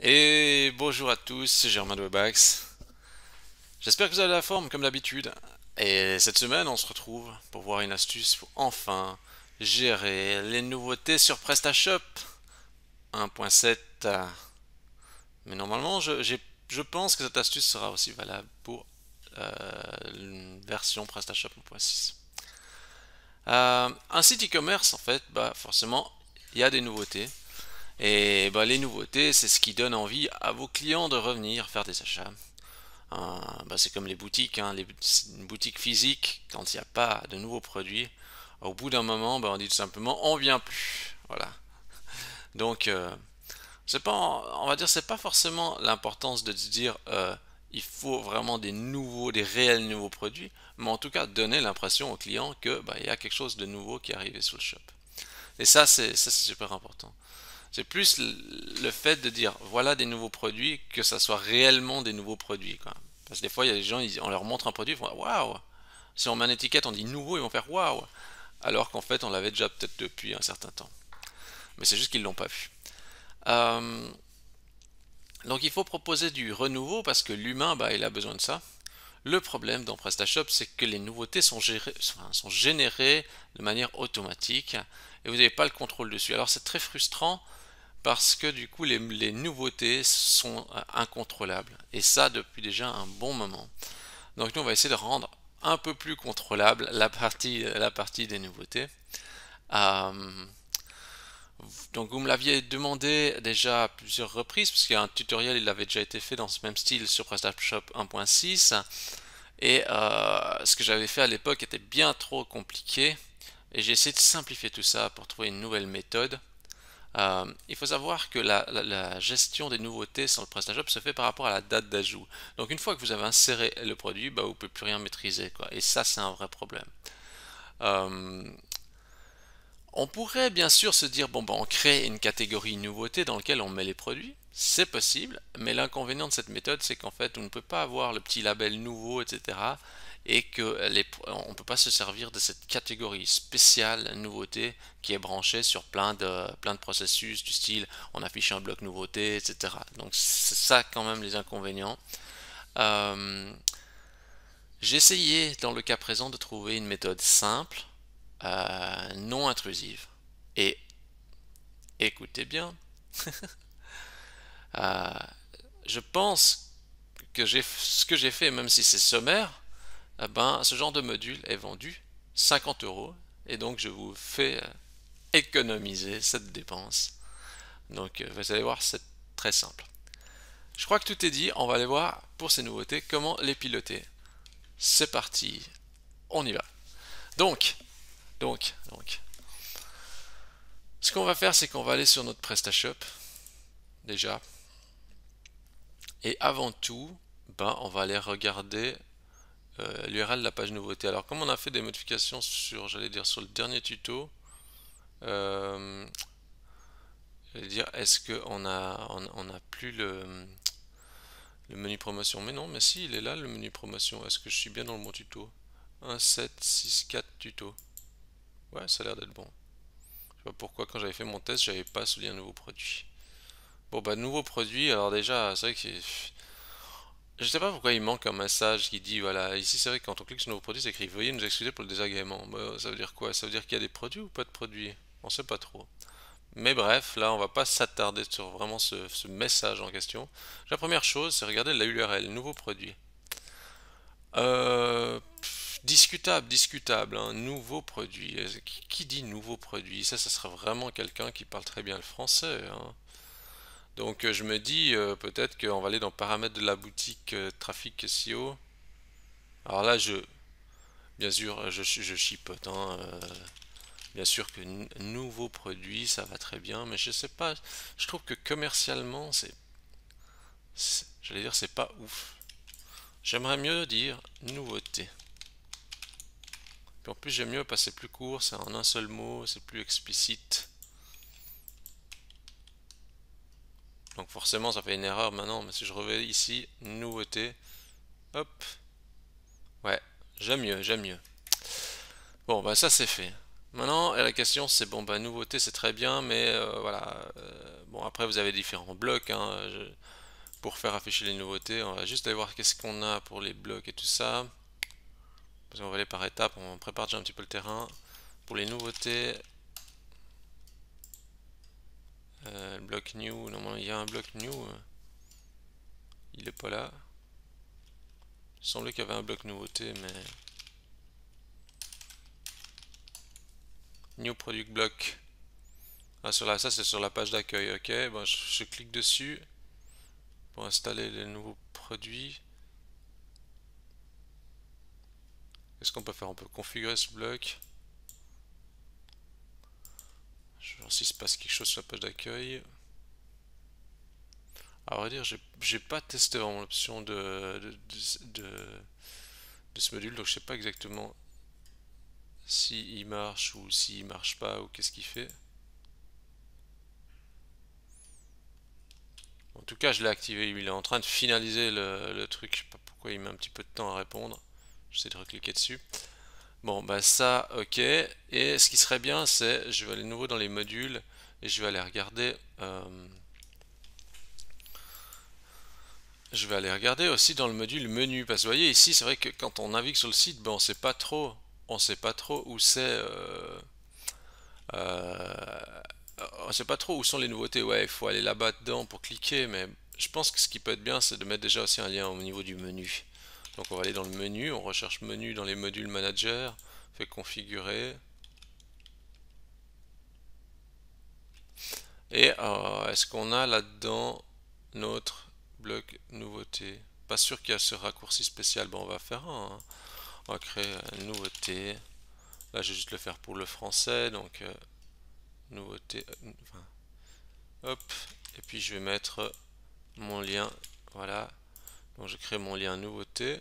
Et bonjour à tous, c'est Germain de Webax. J'espère que vous avez la forme comme d'habitude. Et cette semaine, on se retrouve pour voir une astuce pour enfin gérer les nouveautés sur PrestaShop 1.7. Mais normalement, je pense que cette astuce sera aussi valable pour une version PrestaShop 1.6. Un site e-commerce, en fait, bah forcément, il y a des nouveautés. Et bah, les nouveautés, c'est ce qui donne envie à vos clients de revenir faire des achats. Bah, c'est comme les boutiques, hein, une boutique physique, quand il n'y a pas de nouveaux produits, au bout d'un moment, bah, on dit tout simplement on vient plus. Voilà. Donc, c'est pas, on va dire, c'est pas forcément l'importance de se dire il faut vraiment des nouveaux, des réels nouveaux produits, mais en tout cas donner l'impression au client que bah, il y a quelque chose de nouveau qui est arrivé sur le shop. Et ça c'est super important. C'est plus le fait de dire voilà des nouveaux produits que ça soit réellement des nouveaux produits, quoi. Parce que des fois, il y a des gens, on leur montre un produit, ils font waouh. Si on met une étiquette, on dit nouveau, ils vont faire waouh. Alors qu'en fait, on l'avait déjà peut-être depuis un certain temps. Mais c'est juste qu'ils l'ont pas vu. Euh, donc il faut proposer du renouveau parce que l'humain, bah, il a besoin de ça. Le problème dans PrestaShop, c'est que les nouveautés sont générées de manière automatique et vous n'avez pas le contrôle dessus. Alors c'est très frustrant parce que du coup les nouveautés sont incontrôlables et ça depuis déjà un bon moment. Donc nous on va essayer de rendre un peu plus contrôlable la partie des nouveautés. Euh, donc vous me l'aviez demandé déjà à plusieurs reprises parce qu'il y a un tutoriel il avait déjà été fait dans ce même style sur PrestaShop 1.6 et ce que j'avais fait à l'époque était bien trop compliqué et j'ai essayé de simplifier tout ça pour trouver une nouvelle méthode. Il faut savoir que la gestion des nouveautés sur le PrestaShop se fait par rapport à la date d'ajout. Donc une fois que vous avez inséré le produit, bah, vous ne pouvez plus rien maîtriser, quoi. Et ça, c'est un vrai problème. Euh, on pourrait bien sûr se dire, bon, bah, on crée une catégorie nouveauté dans laquelle on met les produits. C'est possible, mais l'inconvénient de cette méthode, c'est qu'en fait, on ne peut pas avoir le petit label nouveau, etc. Et que on ne peut pas se servir de cette catégorie spéciale nouveauté qui est branchée sur plein de processus du style on affiche un bloc nouveauté, etc. Donc c'est ça quand même les inconvénients. Euh, j'ai essayé dans le cas présent de trouver une méthode simple, non intrusive. Et écoutez bien, euh, je pense que ce que j'ai fait, même si c'est sommaire, eh ben, ce genre de module est vendu 50 euros et donc je vous fais économiser cette dépense. Donc vous allez voir, c'est très simple. Je crois que tout est dit, on va aller voir pour ces nouveautés comment les piloter. C'est parti, on y va. Donc, donc, ce qu'on va faire, c'est qu'on va aller sur notre PrestaShop, déjà, et avant tout, ben, on va aller regarder l'URL de la page nouveauté. Alors, comme on a fait des modifications sur, j'allais dire, sur le dernier tuto, euh, j'allais dire, est-ce qu'on a plus le menu promotion? Mais non, mais si, il est là le menu promotion. Est-ce que je suis bien dans le bon tuto? 1, 7, 6, 4 tuto. Ouais, ça a l'air d'être bon. Je sais pas pourquoi quand j'avais fait mon test, j'avais pas souligné un nouveau produit. Bon bah nouveau produit, alors déjà, c'est vrai que je sais pas pourquoi il manque un message qui dit voilà, ici c'est vrai que quand on clique sur nouveau produit, c'est écrit veuillez nous excuser pour le désagrément. Bah, ça veut dire quoi? Ça veut dire qu'il y a des produits ou pas de produits? On sait pas trop. Mais bref, là on va pas s'attarder sur vraiment ce message en question. La première chose, c'est regarder la URL, nouveau produit. Discutable, discutable, hein, nouveau produit. Qui dit nouveau produit? Ça serait vraiment quelqu'un qui parle très bien le français, hein. Donc je me dis peut-être qu'on va aller dans paramètres de la boutique trafic SEO. Alors là, bien sûr, je chipote, hein, bien sûr que nouveau produit, ça va très bien, mais je sais pas. Je trouve que commercialement, j'allais dire, c'est pas ouf. J'aimerais mieux dire nouveauté. Puis en plus, j'aime mieux passer plus court, c'est en un seul mot, c'est plus explicite. Donc forcément, ça fait une erreur maintenant, mais si je reviens ici, nouveauté, hop, ouais, j'aime mieux, j'aime mieux. Bon, bah ça c'est fait. Maintenant, la question c'est bon, bah nouveauté c'est très bien, mais voilà. Bon, après vous avez différents blocs hein, pour faire afficher les nouveautés. On va juste aller voir qu'est-ce qu'on a pour les blocs et tout ça. Parce qu'on va aller par étapes, on prépare déjà un petit peu le terrain. Pour les nouveautés, le bloc new, normalement il y a un bloc new, il est pas là. Il semblait qu'il y avait un bloc nouveauté, mais new product block. Ah, ça c'est sur la page d'accueil, ok. Bon, je clique dessus pour installer les nouveaux produits. Qu'est-ce qu'on peut faire? On peut configurer ce bloc. Je vais voir s'il se passe quelque chose sur la page d'accueil. À vrai dire, j'ai pas testé vraiment l'option de ce module, donc je sais pas exactement si il marche ou s'il marche pas ou qu'est-ce qu'il fait. En tout cas, je l'ai activé, il est en train de finaliser le truc. Je sais pas pourquoi il met un petit peu de temps à répondre. J'essaie de recliquer dessus. Bon, bah ça, ok. Et ce qui serait bien, c'est, je vais aller de nouveau dans les modules et je vais aller regarder. Je vais aller regarder aussi dans le module menu, parce que vous voyez ici, c'est vrai que quand on navigue sur le site, ben on sait pas trop où c'est, euh, on sait pas trop où sont les nouveautés. Ouais, il faut aller là-bas dedans pour cliquer, mais je pense que ce qui peut être bien, c'est de mettre déjà aussi un lien au niveau du menu. Donc on va aller dans le menu, on recherche menu dans les modules manager, fait configurer. Et est-ce qu'on a là-dedans notre bloc nouveauté? Pas sûr qu'il y a ce raccourci spécial. Bon, on va faire un, hein. On va créer une nouveauté. Là, je vais juste le faire pour le français. Donc, nouveauté. Enfin, hop. Et puis, je vais mettre mon lien. Voilà. Donc, je crée mon lien nouveauté.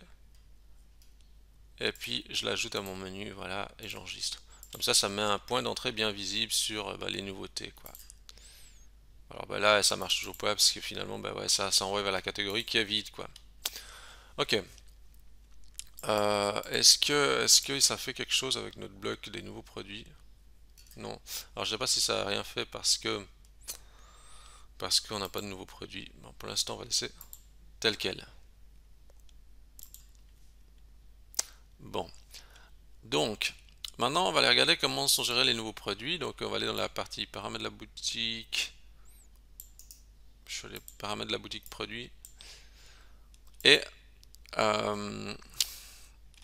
Et puis, je l'ajoute à mon menu. Voilà. Et j'enregistre. Comme ça met un point d'entrée bien visible sur bah, les nouveautés, quoi. Alors bah là ça marche toujours pas parce que finalement bah ouais ça envoie vers la catégorie qui est vide quoi. Ok. Est-ce que ça fait quelque chose avec notre bloc des nouveaux produits? Non. Alors je sais pas si ça a rien fait parce qu'on n'a pas de nouveaux produits. Bon, pour l'instant on va laisser tel quel. Bon. Donc maintenant on va aller regarder comment sont gérés les nouveaux produits. Donc on va aller dans la partie paramètres de la boutique. Je fais les paramètres de la boutique produit. Et euh,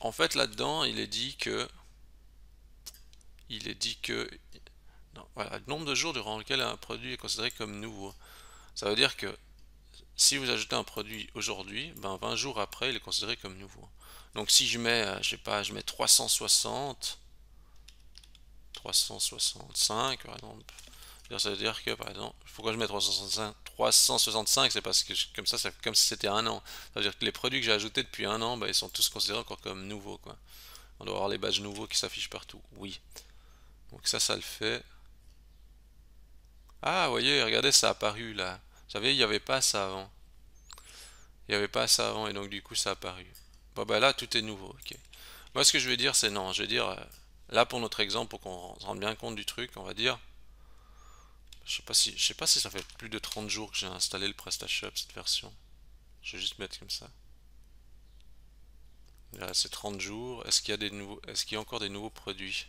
en fait là-dedans il est dit que non, voilà, le nombre de jours durant lequel un produit est considéré comme nouveau. Ça veut dire que si vous ajoutez un produit aujourd'hui, ben 20 jours après, il est considéré comme nouveau. Donc si je mets, je sais pas, je mets 360, 365 par exemple, ça veut dire que par exemple, pourquoi je mets 365, 365 c'est parce que comme ça, c'est comme si c'était un an. Ça veut dire que les produits que j'ai ajoutés depuis un an, ben, ils sont tous considérés encore comme nouveaux, quoi. On doit avoir les badges nouveaux qui s'affichent partout. Oui. Donc ça le fait. Ah, vous voyez, regardez, ça a apparu là. Vous savez, il n'y avait pas ça avant. Il n'y avait pas ça avant et donc du coup ça a apparu. Bon bah là tout est nouveau, ok. Moi ce que je vais dire c'est non, je vais dire là pour notre exemple pour qu'on se rende bien compte du truc, on va dire je sais pas si ça fait plus de 30 jours que j'ai installé le PrestaShop cette version. Je vais juste mettre comme ça. Là c'est 30 jours. Est-ce qu'il y a encore des nouveaux produits?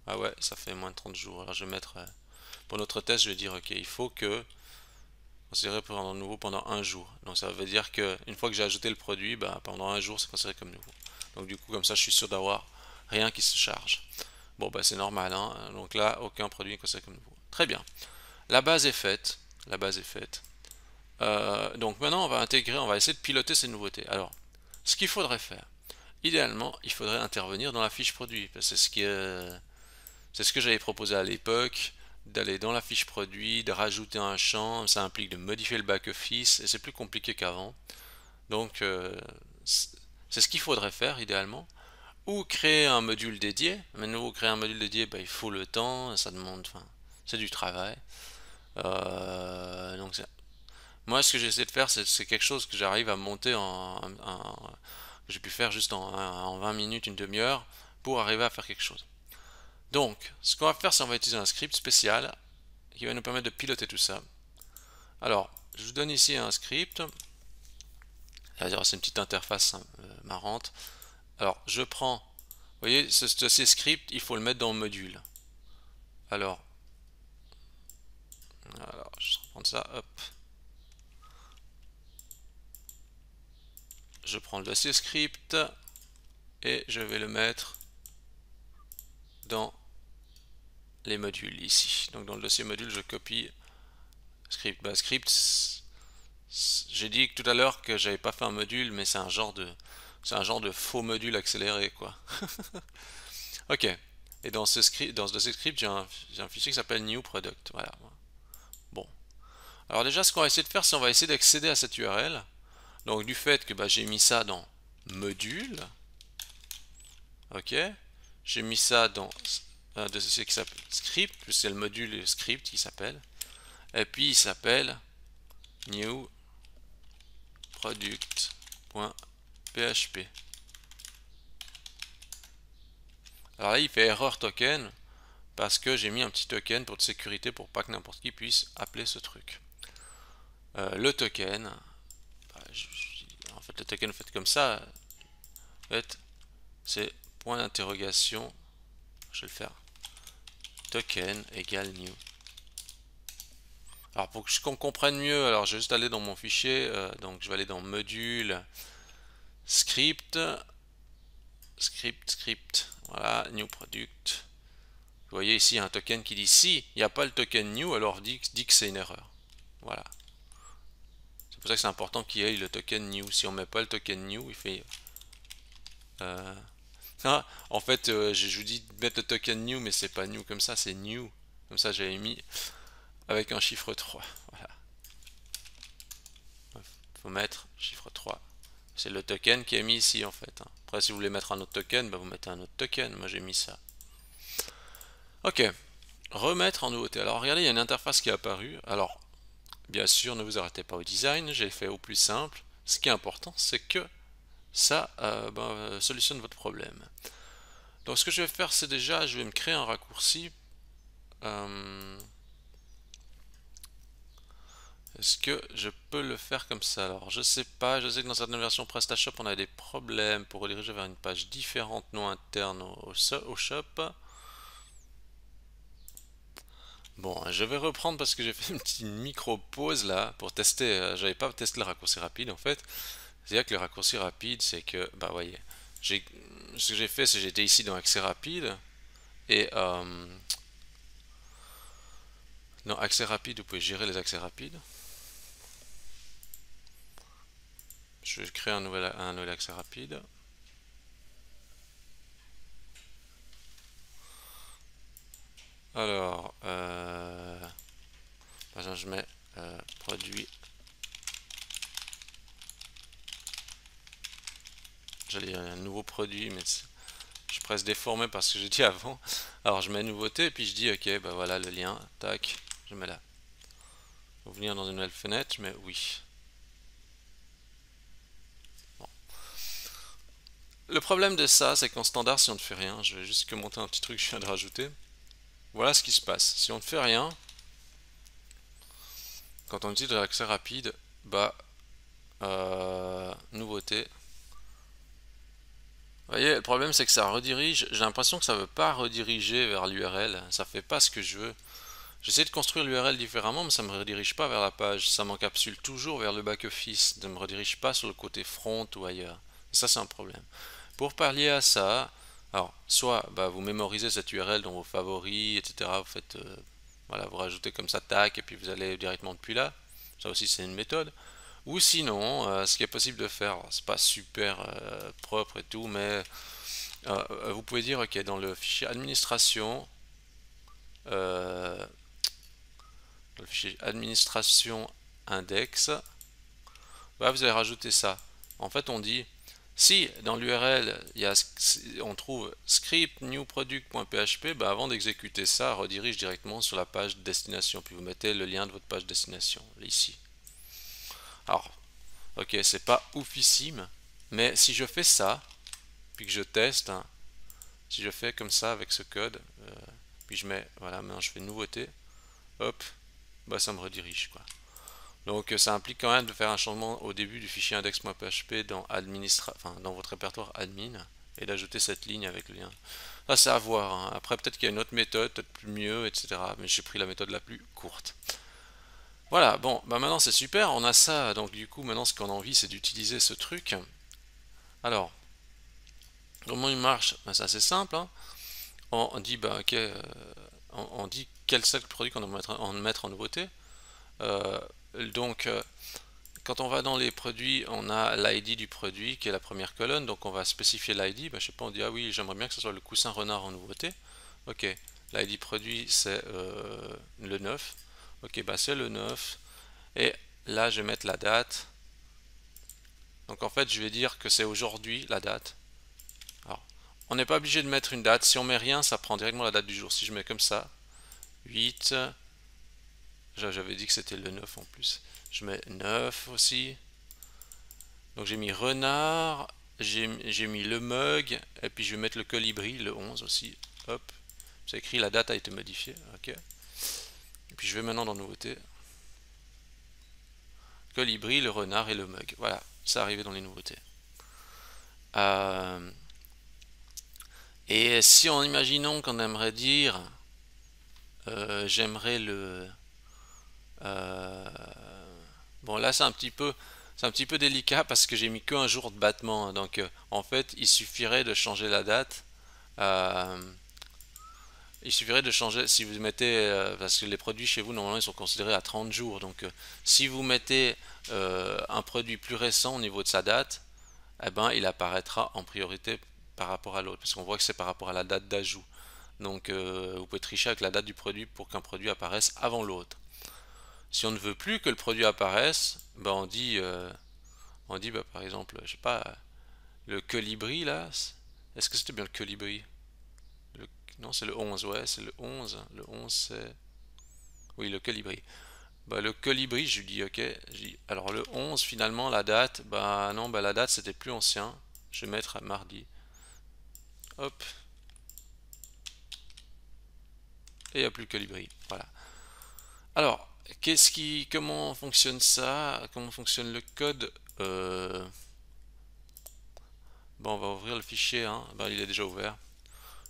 Ah ouais, ça fait moins de 30 jours. Alors je vais mettre pour notre test, je vais dire ok, il faut que considéré pendant nouveau pendant un jour. Donc ça veut dire que une fois que j'ai ajouté le produit, bah, pendant un jour c'est considéré comme nouveau. Donc du coup comme ça je suis sûr d'avoir rien qui se charge. Bon bah c'est normal hein. Donc là aucun produit n'est considéré comme nouveau. Très bien. La base est faite. La base est faite. Donc maintenant on va essayer de piloter ces nouveautés. Alors ce qu'il faudrait faire, idéalement il faudrait intervenir dans la fiche produit. C'est ce que j'avais proposé à l'époque, d'aller dans la fiche produit, de rajouter un champ, ça implique de modifier le back-office, et c'est plus compliqué qu'avant. Donc c'est ce qu'il faudrait faire idéalement. Ou créer un module dédié. Mais nouveau créer un module dédié, bah, il faut le temps, ça demande, enfin, c'est du travail. Donc moi ce que j'essaie de faire, c'est quelque chose que j'arrive à monter que j'ai pu faire juste en 20 minutes, une demi-heure, pour arriver à faire quelque chose. Donc, ce qu'on va faire, c'est qu'on va utiliser un script spécial qui va nous permettre de piloter tout ça. Alors, je vous donne ici un script. C'est une petite interface marrante. Alors, je prends, vous voyez, ce script, il faut le mettre dans le module. Alors, je vais reprendre ça, hop. Je prends le dossier script et je vais le mettre dans les modules ici. Donc dans le dossier module, je copie script. Script, j'ai dit tout à l'heure que j'avais pas fait un module, mais c'est un genre de faux module accéléré, quoi. Ok. Et dans ce dossier script, j'ai un fichier qui s'appelle new product. Voilà. Bon. Alors déjà, ce qu'on va essayer de faire, c'est on va essayer d'accéder à cette URL. Donc du fait que j'ai mis ça dans module, ok, j'ai mis ça dans un dossier qui s'appelle script, c'est le module script qui s'appelle, et puis il s'appelle new product.php. Alors là, il fait erreur token parce que j'ai mis un petit token pour de sécurité pour pas que n'importe qui puisse appeler ce truc. Le token, en fait, le token fait comme ça, en fait, c'est point d'interrogation, je vais le faire, token égale new. Alors pour qu'on comprenne mieux, alors je vais juste aller dans mon fichier, donc je vais aller dans module, script, voilà, new product. Vous voyez ici il y a un token qui dit si il n'y a pas le token new, alors dit que c'est une erreur. Voilà. C'est pour ça que c'est important qu'il y ait le token new. Si on met pas le token new, il fait... en fait, je vous dis de mettre le token new, mais c'est pas new comme ça, c'est new. Comme ça, j'avais mis avec un chiffre 3. Voilà. Faut mettre chiffre 3. C'est le token qui est mis ici en fait. Après, si vous voulez mettre un autre token, vous mettez un autre token. Moi, j'ai mis ça. Ok. Remettre en nouveauté. Alors, regardez, il y a une interface qui est apparue. Alors, bien sûr, ne vous arrêtez pas au design. J'ai fait au plus simple. Ce qui est important, c'est que ça solutionne votre problème. Donc, ce que je vais faire, c'est déjà, je vais me créer un raccourci. Est-ce que je peux le faire comme ça? Alors, je sais pas. Je sais que dans certaines versions PrestaShop, on a des problèmes pour rediriger vers une page différente, non interne au shop. Bon, je vais reprendre parce que j'ai fait une petite micro-pause là pour tester. J'avais pas testé le raccourci rapide en fait. C'est-à-dire que le raccourci rapide, c'est que, voyez, ce que j'ai fait, c'est que j'étais ici dans accès rapide et dans accès rapide, vous pouvez gérer les accès rapides. Je vais créer un nouvel accès rapide. Alors, par exemple, je mets produit. J'allais dire un nouveau produit, mais je suis presque déformé par ce que j'ai dit avant. Alors, je mets nouveauté et puis je dis ok, voilà le lien, tac, je mets là. Pour venir dans une nouvelle fenêtre, je mets oui. Bon. Le problème de ça, c'est qu'en standard, si on ne fait rien, je vais juste monter un petit truc que je viens de rajouter. Voilà ce qui se passe. Si on ne fait rien, quand on utilise l'accès rapide, nouveauté. Vous voyez, le problème c'est que ça redirige, j'ai l'impression que ça ne veut pas rediriger vers l'URL, ça fait pas ce que je veux. J'essaie de construire l'URL différemment, mais ça ne me redirige pas vers la page, ça m'encapsule toujours vers le back-office, ne me redirige pas sur le côté front ou ailleurs. Ça c'est un problème. Pour pallier à ça, alors soit vous mémorisez cette URL dans vos favoris, etc. Vous faites, voilà, vous rajoutez comme ça tac, et puis vous allez directement depuis là. Ça aussi c'est une méthode. Ou sinon, ce qui est possible de faire, c'est pas super propre et tout, mais vous pouvez dire, ok, dans le fichier administration, index, vous allez rajouter ça. En fait, on dit, si dans l'URL, on trouve script newproduct.php, avant d'exécuter ça, redirige directement sur la page destination, puis vous mettez le lien de votre page destination, ici. Alors, ok, c'est pas oufissime, mais si je fais ça, puis que je teste, si je fais comme ça avec ce code, puis je mets, voilà, maintenant je fais nouveauté, hop, bah ça me redirige quoi. Donc ça implique quand même de faire un changement au début du fichier index.php dans enfin, dans votre répertoire admin et d'ajouter cette ligne avec le lien. Ça c'est à voir, hein. Après peut-être qu'il y a une autre méthode, peut-être plus mieux, etc. Mais j'ai pris la méthode la plus courte. Voilà, bon, bah maintenant c'est super, on a ça, donc du coup maintenant ce qu'on a envie c'est d'utiliser ce truc. Alors, comment il marche? Ben, c'est assez simple, hein. On dit bah ok, on dit quel c'est le produit qu'on va mettre en nouveauté. Euh, donc quand on va dans les produits, on a l'ID du produit qui est la première colonne, donc on va spécifier l'ID. Bah, je sais pas, on dit ah oui, j'aimerais bien que ce soit le coussin renard en nouveauté. Ok, l'ID produit c'est le 9. Ok, bah c'est le 9. Et là, je vais mettre la date. Donc en fait, je vais dire que c'est aujourd'hui la date. Alors, on n'est pas obligé de mettre une date. Si on met rien, ça prend directement la date du jour. Si je mets comme ça, 8, j'avais dit que c'était le 9 en plus. Je mets 9 aussi. Donc j'ai mis renard, j'ai mis le mug, et puis je vais mettre le colibri, le 11 aussi. Hop, c'est écrit la date a été modifiée. Ok. Et puis je vais maintenant dans nouveautés. Colibri, le renard et le mug. Voilà, c'est arrivé dans les nouveautés. Euh, et si en imaginons qu'on aimerait dire, j'aimerais le, euh, bon là c'est un petit peu délicat parce que j'ai mis qu'un jour de battement, hein. Donc en fait il suffirait de changer la date. Euh, il suffirait de changer si vous mettez, parce que les produits chez vous normalement ils sont considérés à 30 jours. Donc si vous mettez un produit plus récent au niveau de sa date, eh ben il apparaîtra en priorité par rapport à l'autre parce qu'on voit que c'est par rapport à la date d'ajout. Donc vous pouvez tricher avec la date du produit pour qu'un produit apparaisse avant l'autre. Si on ne veut plus que le produit apparaisse, ben on dit bah, par exemple, je sais pas, le colibri là, est-ce que c'était bien le colibri? Le- Non, c'est le 11, ouais, c'est le 11. Le 11 c'est... Oui, le colibri. Bah, le colibri, je lui dis ok. Alors le 11 finalement, la date, bah non, bah la date c'était plus ancien. Je vais mettre à mardi. Hop, et il n'y a plus le colibri. Voilà. Alors, comment fonctionne ça? Comment fonctionne le code? Bon, on va ouvrir le fichier, hein. Ben, il est déjà ouvert.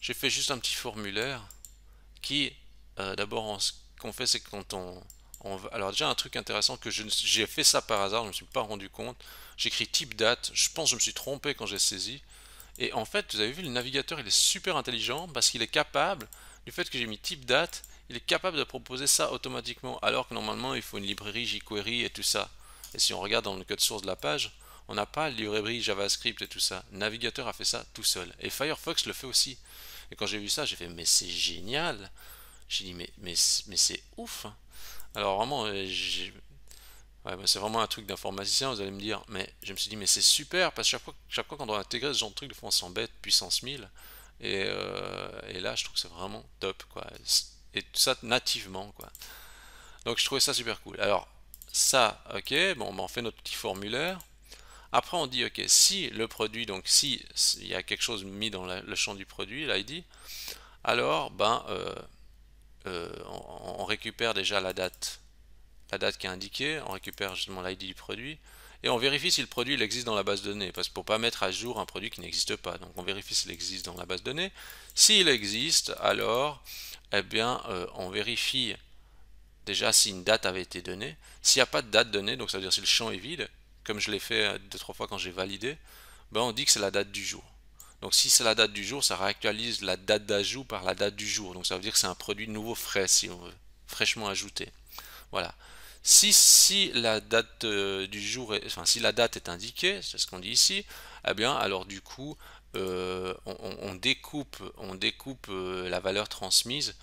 J'ai fait juste un petit formulaire qui, d'abord, ce qu'on fait, c'est que quand alors déjà un truc intéressant que j'ai fait ça par hasard, je ne me suis pas rendu compte. J'écris type date, je pense que je me suis trompé quand j'ai saisi. Et en fait, vous avez vu, le navigateur, il est super intelligent parce qu'il est capable, du fait que j'ai mis type date, il est capable de proposer ça automatiquement, alors que normalement, il faut une librairie jQuery et tout ça. Et si on regarde dans le code source de la page, on n'a pas de librairie JavaScript et tout ça. Le navigateur a fait ça tout seul. Et Firefox le fait aussi. Et quand j'ai vu ça, j'ai fait, mais c'est génial. J'ai dit, mais c'est ouf, hein. Alors vraiment, ouais, bah, c'est vraiment un truc d'informaticien, vous allez me dire, mais je me suis dit, mais c'est super, parce que chaque fois qu'on doit intégrer ce genre de truc, des fois on s'embête, puissance 1000, et là je trouve que c'est vraiment top, quoi, et tout ça nativement, quoi. Donc je trouvais ça super cool. Alors, ça, ok, bon, bah, on fait notre petit formulaire. Après on dit, ok, si le produit, donc si il y a quelque chose mis dans le champ du produit, l'ID, alors, ben, on récupère déjà la date qui est indiquée, on récupère justement l'ID du produit, et on vérifie si le produit il existe dans la base de données, parce qu'il ne faut pas mettre à jour un produit qui n'existe pas. Donc on vérifie s'il existe dans la base de données. S'il existe, alors, eh bien, on vérifie déjà si une date avait été donnée. S'il n'y a pas de date donnée, donc ça veut dire si le champ est vide, comme je l'ai fait deux, trois fois quand j'ai validé, ben on dit que c'est la date du jour. Donc si c'est la date du jour, ça réactualise la date d'ajout par la date du jour. Donc ça veut dire que c'est un produit nouveau frais, si on veut, fraîchement ajouté. Voilà. Si la date du jour, enfin si la date est indiquée, c'est ce qu'on dit ici, eh bien alors du coup on découpe la valeur transmise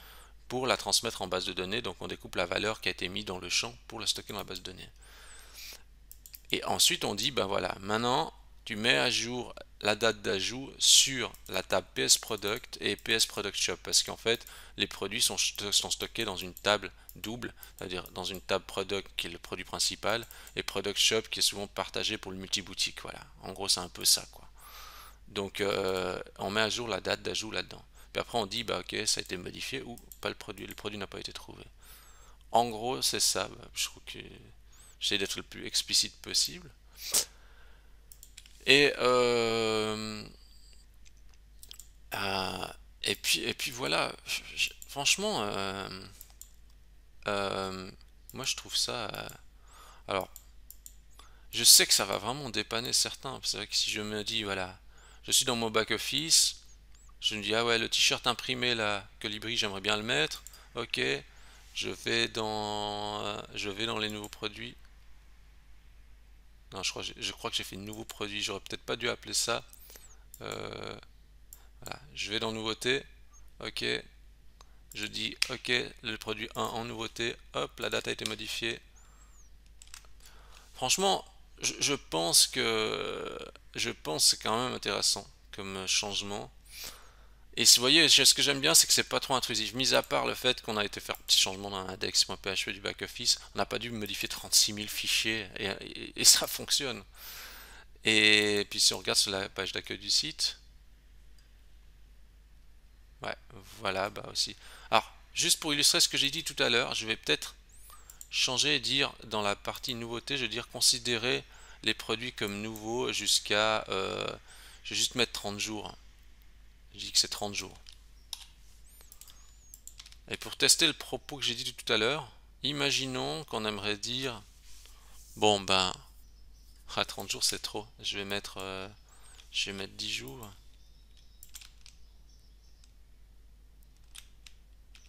pour la transmettre en base de données. Donc on découpe la valeur qui a été mise dans le champ pour la stocker dans la base de données. Et ensuite on dit ben voilà, maintenant tu mets à jour la date d'ajout sur la table PS Product et PS Product Shop parce qu'en fait les produits sont stockés dans une table double, c'est-à-dire dans une table Product qui est le produit principal et Product Shop qui est souvent partagé pour le multi-boutique. Voilà, en gros c'est un peu ça quoi. Donc on met à jour la date d'ajout là-dedans. Puis après on dit bah ok ça a été modifié ou pas le produit n'a pas été trouvé. En gros c'est ça. Je trouve que j'essaie d'être le plus explicite possible. Et euh, et puis voilà. Franchement, euh, moi je trouve ça. Alors je sais que ça va vraiment dépanner certains. C'est vrai que si je me dis voilà, je suis dans mon back office. Je me dis, ah ouais, le t-shirt imprimé là, Colibri, j'aimerais bien le mettre. Ok, je vais dans les nouveaux produits. Non, je crois que j'ai fait nouveaux produits. J'aurais peut-être pas dû appeler ça. Euh, voilà, je vais dans nouveauté. Ok, je dis, ok, le produit 1 en nouveauté. Hop, la date a été modifiée. Franchement, je pense que c'est quand même intéressant comme changement. Et si vous voyez, ce que j'aime bien, c'est que c'est pas trop intrusif. Mis à part le fait qu'on a été faire un petit changement dans l'index.php du back-office, on n'a pas dû modifier 36 000 fichiers et ça fonctionne. Et puis si on regarde sur la page d'accueil du site, ouais, voilà, bah aussi. Alors, juste pour illustrer ce que j'ai dit tout à l'heure, je vais peut-être changer et dire dans la partie nouveauté, je vais dire considérer les produits comme nouveaux jusqu'à, je vais juste mettre 30 jours. Je dis que c'est 30 jours. Et pour tester le propos que j'ai dit tout à l'heure, imaginons qu'on aimerait dire, bon ben, 30 jours c'est trop, je vais mettre 10 jours.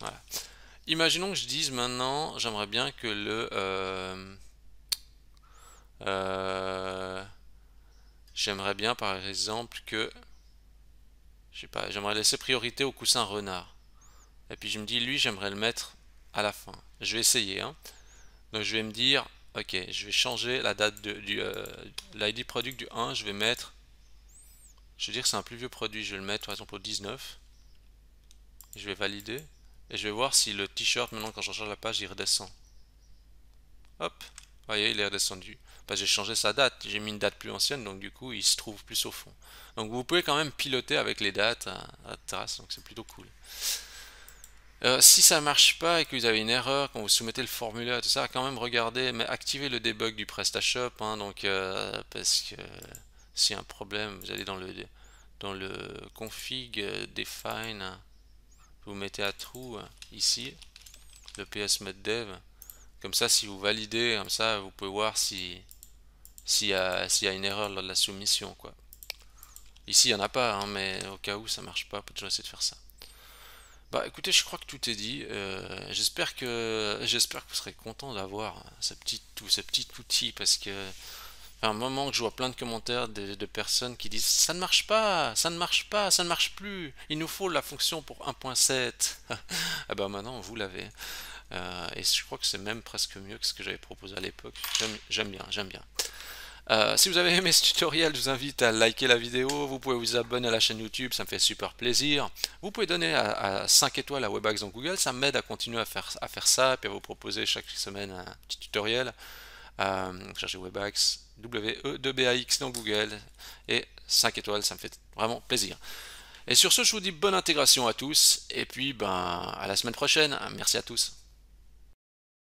Voilà. Imaginons que je dise maintenant, j'aimerais bien que euh, j'aimerais bien par exemple que, je sais pas, j'aimerais laisser priorité au coussin renard. Et puis je me dis, lui, j'aimerais le mettre à la fin. Je vais essayer, hein. Donc je vais me dire, ok, je vais changer la date l'ID product du 1, je vais mettre, je vais dire que c'est un plus vieux produit, je vais le mettre par exemple au 19. Je vais valider et je vais voir si le t-shirt maintenant quand je recharge la page il redescend. Hop, vous voyez il est redescendu. Parce que j'ai changé sa date, j'ai mis une date plus ancienne donc du coup il se trouve plus au fond. Donc vous pouvez quand même piloter avec les dates à la trace donc c'est plutôt cool. Si ça marche pas et que vous avez une erreur quand vous soumettez le formulaire tout ça, quand même regardez, mais activez le debug du PrestaShop, hein, donc parce que s'il y a un problème, vous allez dans le config define, vous mettez à true ici, le ps mode dev, comme ça si vous validez, comme ça vous pouvez voir s'il y a une erreur lors de la soumission quoi. Ici il n'y en a pas, hein, mais au cas où ça marche pas, on peut toujours essayer de faire ça. Bah écoutez, je crois que tout est dit. J'espère que vous serez content d'avoir ce petit outil parce que à un moment que je vois plein de commentaires de personnes qui disent ça ne marche pas, ça ne marche pas, ça ne marche plus. Il nous faut la fonction pour 1.7. Ah bah maintenant vous l'avez. Et je crois que c'est même presque mieux que ce que j'avais proposé à l'époque. J'aime bien, j'aime bien. Si vous avez aimé ce tutoriel, je vous invite à liker la vidéo, vous pouvez vous abonner à la chaîne YouTube, ça me fait super plaisir. Vous pouvez donner à 5 étoiles à Webax dans Google, ça m'aide à continuer à faire ça, et puis à vous proposer chaque semaine un petit tutoriel. Cherchez Webax, W-E-2-B-A-X dans Google, et 5 étoiles, ça me fait vraiment plaisir. Et sur ce, je vous dis bonne intégration à tous, et puis ben, à la semaine prochaine. Merci à tous.